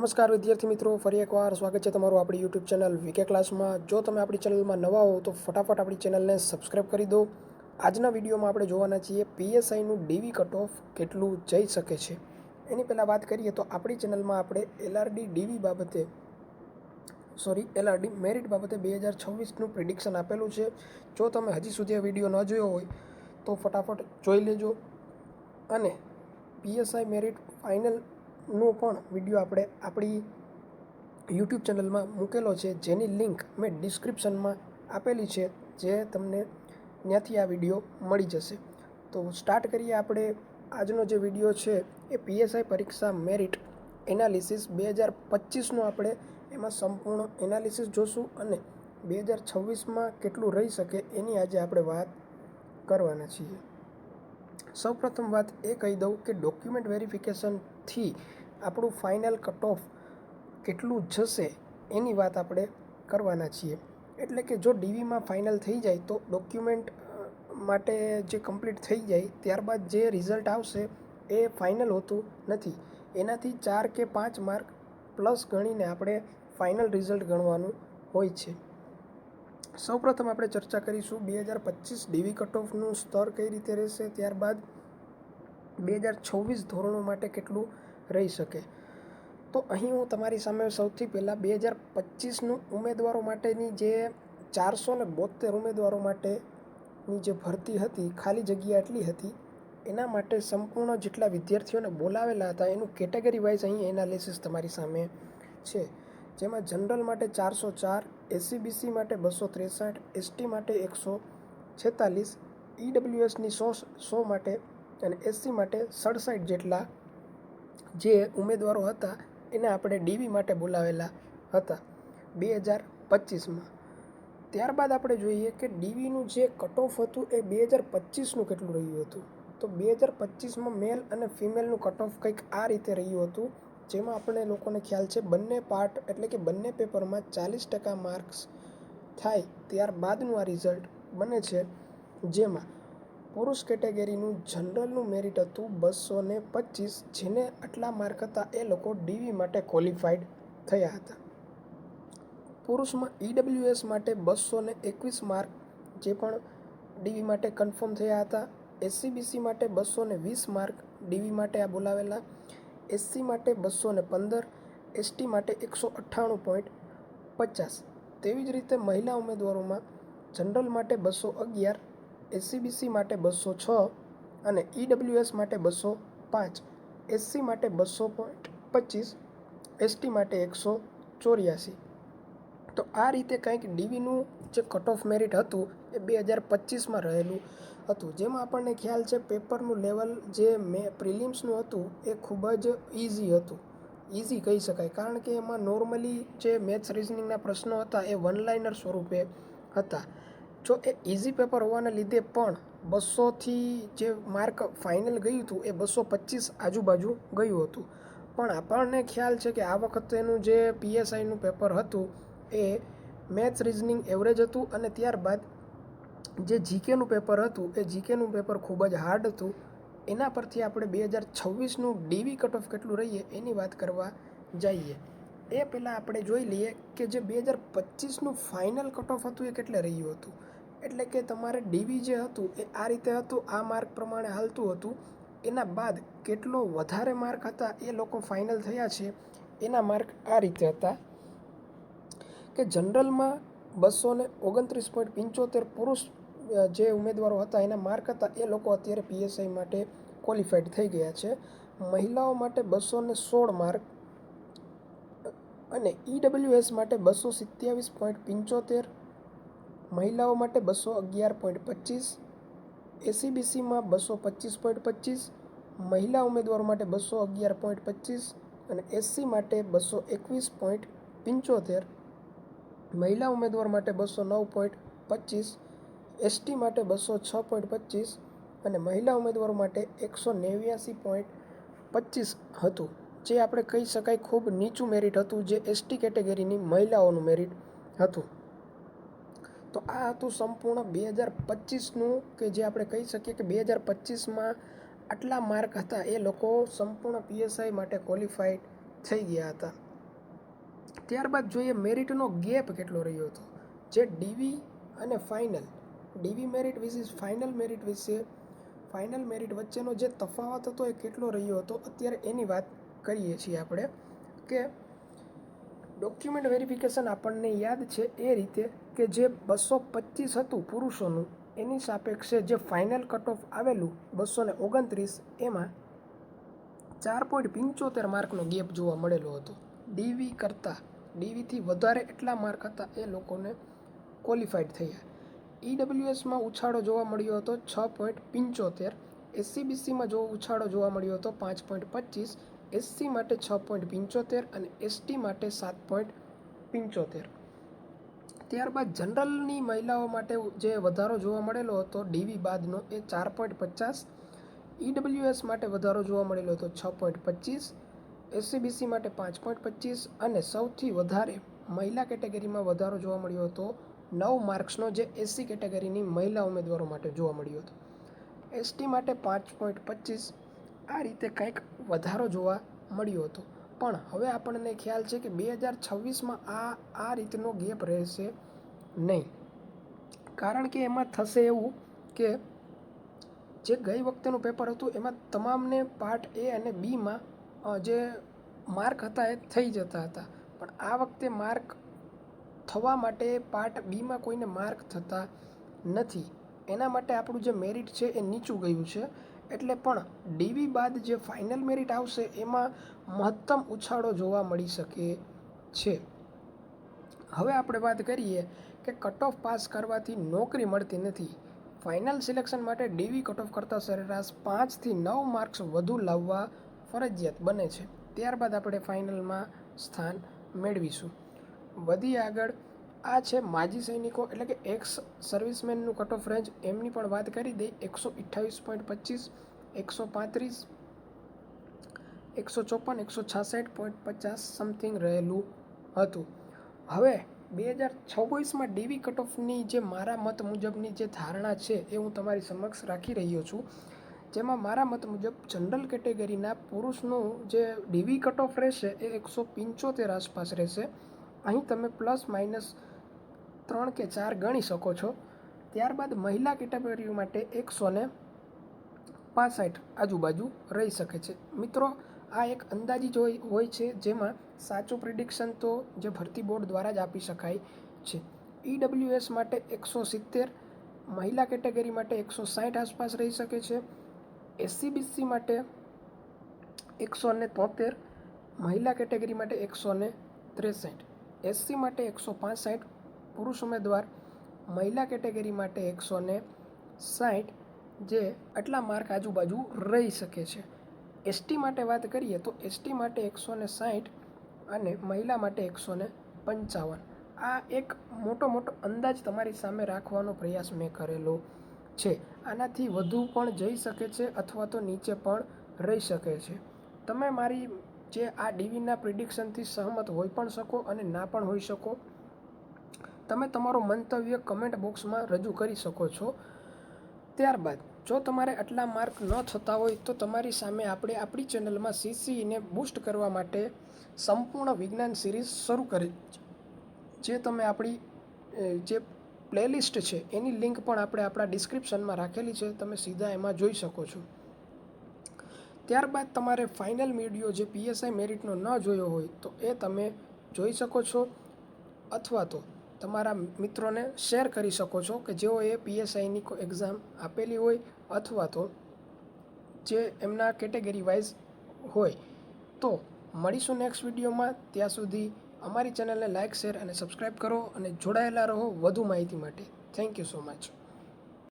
નમસ્કાર વિદ્યાર્થી મિત્રો, ફરી એકવાર સ્વાગત છે તમારું આપણી યુટ્યુબ ચેનલ વીકે ક્લાસમાં. જો તમે આપણી ચેનલમાં નવા હો તો ફટાફટ આપણી ચેનલને સબસ્ક્રાઈબ કરી દો. આજના વિડીયોમાં આપણે જોવાના છીએ પીએસઆઈનું ડીવી કટ ઓફ કેટલું જઈ શકે છે. એની પહેલાં વાત કરીએ તો આપણી ચેનલમાં આપણે એલઆરડી મેરિટ બાબતે 2026નું પ્રિડિક્શન આપેલું છે. જો તમે હજી સુધી આ વિડીયો ન જોયો હોય તો ફટાફટ જોઈ લેજો. અને પીએસઆઈ મેરિટ ફાઇનલનો પણ વિડીયો આપણે આપણી યુટ્યુબ ચેનલમાં મૂકેલો છે, જેની લિંક મેં ડિસ્ક્રિપ્શનમાં આપેલી છે, જે તમને ત્યાંથી આ વિડીયો મળી જશે. તો સ્ટાર્ટ કરીએ. આપણે આજનો જે વિડીયો છે એ પીએસઆઈ પરીક્ષા મેરિટ એનાલિસિસ 2025નું આપણે એમાં સંપૂર્ણ એનાલિસિસ જોશું અને 2026માં કેટલું રહી શકે એની આજે આપણે વાત કરવાના છીએ. સૌપ્રથમ વાત એ કહી દઉં કે ડોક્યુમેન્ટ વેરિફિકેશનથી આપણું ફાઇનલ કટ ઓફ કેટલું જશે એની વાત આપણે કરવાના છીએ. એટલે કે જો ડીવીમાં ફાઇનલ થઈ જાય તો ડોક્યુમેન્ટ માટે જે કમ્પ્લીટ થઈ જાય ત્યારબાદ જે રિઝલ્ટ આવશે એ ફાઇનલ હોતું નથી. એનાથી 4 કે 5 માર્ક પ્લસ ગણીને આપણે ફાઇનલ રિઝલ્ટ ગણવાનું હોય છે. સૌપ્રથમ આપણે ચર્ચા કરીશું 2025 ડીવી કટ ઓફનું સ્તર કઈ રીતે રહેશે, ત્યારબાદ 2026 ધોરણો માટે કેટલું રહી શકે. તો અહીં હું તમારી સામે સૌથી પહેલાં 2025નું ઉમેદવારો માટેની જે 472 ઉમેદવારો માટેની જે ભરતી હતી, ખાલી જગ્યા એટલી હતી, એના માટે સંપૂર્ણ જેટલા વિદ્યાર્થીઓને બોલાવેલા હતા એનું કેટેગરી વાઇઝ અહીં એનાલિસિસ તમારી સામે છે. જેમાં જનરલ માટે 404, એસસીબીસી માટે 263, એસટી માટે 146, ઈડબ્લ્યુએસની 100 માટે અને એસસી માટે 67 જેટલા જે ઉમેદવારો હતા એને આપણે ડીવી માટે બોલાવેલા હતા 2025માં. ત્યારબાદ આપણે જોઈએ કે ડીવીનું જે કટ ઓફ હતું એ 2025નું કેટલું રહ્યું હતું. તો 2025માં મેલ અને ફિમેલનું કટ ઓફ કંઈક આ રીતે રહ્યું હતું, જેમાં આપણે લોકોને ખ્યાલ છે બંને પાર્ટ એટલે કે બંને પેપરમાં 40% માર્ક્સ થાય ત્યારબાદનું આ રિઝલ્ટ બને છે. જેમાં પુરુષ કેટેગરીનું જનરલનું મેરિટ હતું 225, જેને આટલા માર્ક હતા એ લોકો ડીવી માટે ક્વોલિફાઈડ થયા હતા. પુરુષમાં ઈડબ્લ્યુએસ માટે 221 માર્ક જે પણ ડીવી માટે કન્ફર્મ થયા હતા. એસસીબીસી માટે 220 માર્ક ડીવી માટે આ બોલાવેલા. એસસી માટે 215, એસટી માટે 198.50. તેવી જ રીતે મહિલા ઉમેદવારોમાં જનરલ માટે 211, એસસીબીસી માટે 206 અને ઈડબ્લ્યુએસ માટે 205, એસસી માટે 200.25, એસટી માટે 184. તો આ રીતે કંઈક ડીવીનું જે કટ ઓફ મેરિટ હતું એ 2025માં રહેલું હતું. જેમાં આપણને ખ્યાલ છે પેપરનું લેવલ જે પ્રિલિમ્સનું હતું એ ખૂબ જ ઇઝી કહી શકાય, કારણ કે એમાં નોર્મલી જે મેથ્સ રિઝનિંગના પ્રશ્નો હતા એ વન લાઇનર સ્વરૂપે હતા. જો એ ઇઝી પેપર હોવાને લીધે પણ 200થી જે માર્ક ફાઇનલ ગયું હતું એ 225 આજુબાજુ ગયું હતું. પણ આપણને ખ્યાલ છે કે આ વખતેનું જે પીએસઆઈનું પેપર હતું એ મેથ્સ રિઝનિંગ એવરેજ હતું અને ત્યારબાદ જે જીકેનું પેપર હતું એ જીકેનું પેપર ખૂબ જ હાર્ડ હતું. એના પરથી આપણે 2026નું ડીવી કટ ઓફ કેટલું રહીએ એની વાત કરવા જઈએ. એ પહેલાં આપણે જોઈ લઈએ કે જે 2025નું ફાઇનલ કટ ઓફ હતું એ કેટલે રહ્યું હતું. એટલે કે તમારે ડીવી જે હતું એ આ રીતે હતું, આ માર્ક પ્રમાણે હાલતું હતું. એના બાદ કેટલો વધારે માર્ક હતા એ લોકો ફાઇનલ થયા છે એના માર્ક આ રીતે હતા કે જનરલમાં 229.75 પુરુષ જે ઉમેદવારો હતા એના માર્ક હતા એ લોકો અત્યારે પીએસઆઈ માટે ક્વોલિફાઈડ થઈ ગયા છે. મહિલાઓ માટે 216 માર્ક અને ઈડબ્લ્યુએસ માટે 227.75, મહિલાઓ માટે 211.25, એસસીબીસીમાં 225.25, મહિલા ઉમેદવારો માટે 211.25 અને એસસી માટે 221.75, મહિલા ઉમેદવાર માટે 209.25, એસટી માટે 206.25 અને મહિલા ઉમેદવારો માટે 189.25 હતું, જે આપણે કહી શકાય ખૂબ નીચું મેરિટ હતું, જે એસટી કેટેગરીની મહિલાઓનું મેરિટ હતું. તો આ હતું સંપૂર્ણ 2025નું, કે જે આપણે કહી શકીએ કે 2025માં આટલા માર્ક હતા એ લોકો સંપૂર્ણ પીએસઆઈ માટે ક્વોલિફાઈડ થઈ ગયા હતા. ત્યારબાદ જોઈએ મેરિટનો ગેપ કેટલો રહ્યો હતો. જે ડીવી અને ડીવી મેરિટ વિશે ફાઇનલ મેરિટ વચ્ચેનો જે તફાવત હતો એ કેટલો રહ્યો હતો અત્યારે એની વાત કરીએ છીએ આપણે. કે ડોક્યુમેન્ટ વેરિફિકેશન આપણને યાદ છે એ રીતે કે જે 225 હતું પુરુષોનું, એની સાપેક્ષે જે ફાઇનલ કટ ઓફ આવેલું 229, એમાં 4.75 માર્કનો ગેપ જોવા મળેલો હતો. ડીવીથી વધારે એટલા માર્ક હતા એ લોકોને ક્વોલિફાઈડ થયા. ઈડબ્લ્યુએસમાં ઉછાળો જોવા મળ્યો હતો 6.75, એસસીબીસીમાં ઉછાળો જોવા મળ્યો હતો 5.25, એસસી માટે 6.75 અને એસટી માટે 7.75. ત્યારબાદ જનરલની મહિલાઓ માટે જે વધારો જોવા મળેલો હતો ડીવી બાદનો એ 4.50, ઈડબ્લ્યુએસ માટે વધારો જોવા મળેલો હતો 6.25, એસસીબીસી માટે 5.25 અને સૌથી વધારે મહિલા કેટેગરીમાં વધારો જોવા મળ્યો હતો 9 માર્ક્સનો, જે એસસી કેટેગરીની મહિલા ઉમેદવારો માટે જોવા મળ્યો હતો. એસટી માટે 5.25. આ રીતે કંઈક વધારો જોવા મળ્યો હતો. પણ હવે આપણને ખ્યાલ છે કે 2026માં આ રીતનો ગેપ રહેશે નહીં. કારણ કે એમાં થશે એવું કે જે ગઈ વખતેનું પેપર હતું એમાં તમામને પાર્ટ એ અને બીમાં જે માર્ક હતા એ થઈ જતા હતા. પણ આ વખતે માર્ક થવા માટે પાર્ટ બીમાં કોઈને માર્ક થતા નથી. એના માટે આપણું જે મેરિટ છે એ નીચું ગયું છે. એટલે પણ ડીવી બાદ જે ફાઇનલ મેરિટ આવશે એમાં મહત્તમ ઉછાળો જોવા મળી શકે છે. હવે આપણે વાત કરીએ કે કટ ઓફ પાસ કરવાથી નોકરી મળતી નથી. ફાઇનલ સિલેક્શન માટે ડીવી કટ ઓફ કરતાં સરેરાશ 5થી 9 માર્ક્સ વધુ લાવવા ફરજિયાત બને છે. ત્યારબાદ આપણે ફાઇનલમાં સ્થાન મેળવીશું. વધી આગળ આ છે માજી સૈનિકો એટલે કે એક્સ સર્વિસમેનનું કટ ઓફ રેન્જ. એમની પણ વાત કરી દઈએ. 128.25, 135, 154, 166.50 સમથિંગ રહેલું હતું. હવે 2026માં ડીવી કટ ઓફની જે મારા મત મુજબની જે ધારણા છે એ હું તમારી સમક્ષ રાખી રહ્યો છું. જેમાં મારા મત મુજબ જનરલ કેટેગરીના પુરુષનું જે ડીવી કટ ઓફ રહેશે એ 175 આસપાસ રહેશે. અહીં તમે પ્લસ માઇનસ 3 કે 4 ગણી શકો છો. ત્યારબાદ મહિલા કેટેગરી માટે 165 આજુબાજુ રહી શકે છે. મિત્રો, આ એક અંદાજી હોય છે, જેમાં સાચું પ્રિડિક્શન તો જે ભરતી બોર્ડ દ્વારા જ આપી શકાય છે. ઈડબ્લ્યુએસ માટે 170, મહિલા કેટેગરી માટે 160 આસપાસ રહી શકે છે. એસસીબીસી માટે 173, મહિલા કેટેગરી માટે 163, એસસી માટે 165 પુરુષ ઉમેદવાર, મહિલા કેટેગરી માટે 160, જે આટલા માર્ક આજુબાજુ રહી શકે છે. એસટી માટે વાત કરીએ તો એસટી માટે 160 અને મહિલા માટે 155. આ એક મોટો અંદાજ તમારી સામે રાખવાનો પ્રયાસ મેં કરેલો છે. આનાથી વધુ પણ જઈ શકે છે અથવા તો નીચે પણ રહી શકે છે. તમે મારી જે આ ડીવીના પ્રિડિક્શનથી સહમત હોઈ પણ શકો અને ના પણ હોઈ શકો. તમે તમારો મંતવ્ય કમેન્ટ બોક્સમાં રજૂ કરી શકો છો. ત્યારબાદ જો તમારે આટલા માર્ક ન થતા હોય તો તમારી સામે આપણે આપણી ચેનલમાં સીસીઈને બૂસ્ટ કરવા માટે સંપૂર્ણ વિજ્ઞાન સિરીઝ શરૂ કરી છે. જે તમે આપણી જે પ્લેલિસ્ટ છે એની લિંક પણ આપણે આપણા ડિસ્ક્રિપ્શનમાં રાખેલી છે. તમે સીધા એમાં જોઈ શકો છો. ત્યારબાદ તમારે ફાઇનલ વિડીયો જે પીએસઆઈ મેરિટનો ન જોયો હોય તો એ તમે જોઈ શકો છો, અથવા તો તમારા મિત્રોને શેર કરી શકો છો કે જેઓએ પીએસઆઈની કોઈ એક્ઝામ આપેલી હોય અથવા તો જે એમના કેટેગરી વાઇઝ હોય. તો મળીશું નેક્સ્ટ વિડીયોમાં. ત્યાં સુધી અમારી ચેનલને લાઇક, શેર અને સબસ્ક્રાઈબ કરો અને જોડાયેલા રહો વધુ માહિતી માટે. Thank you so much.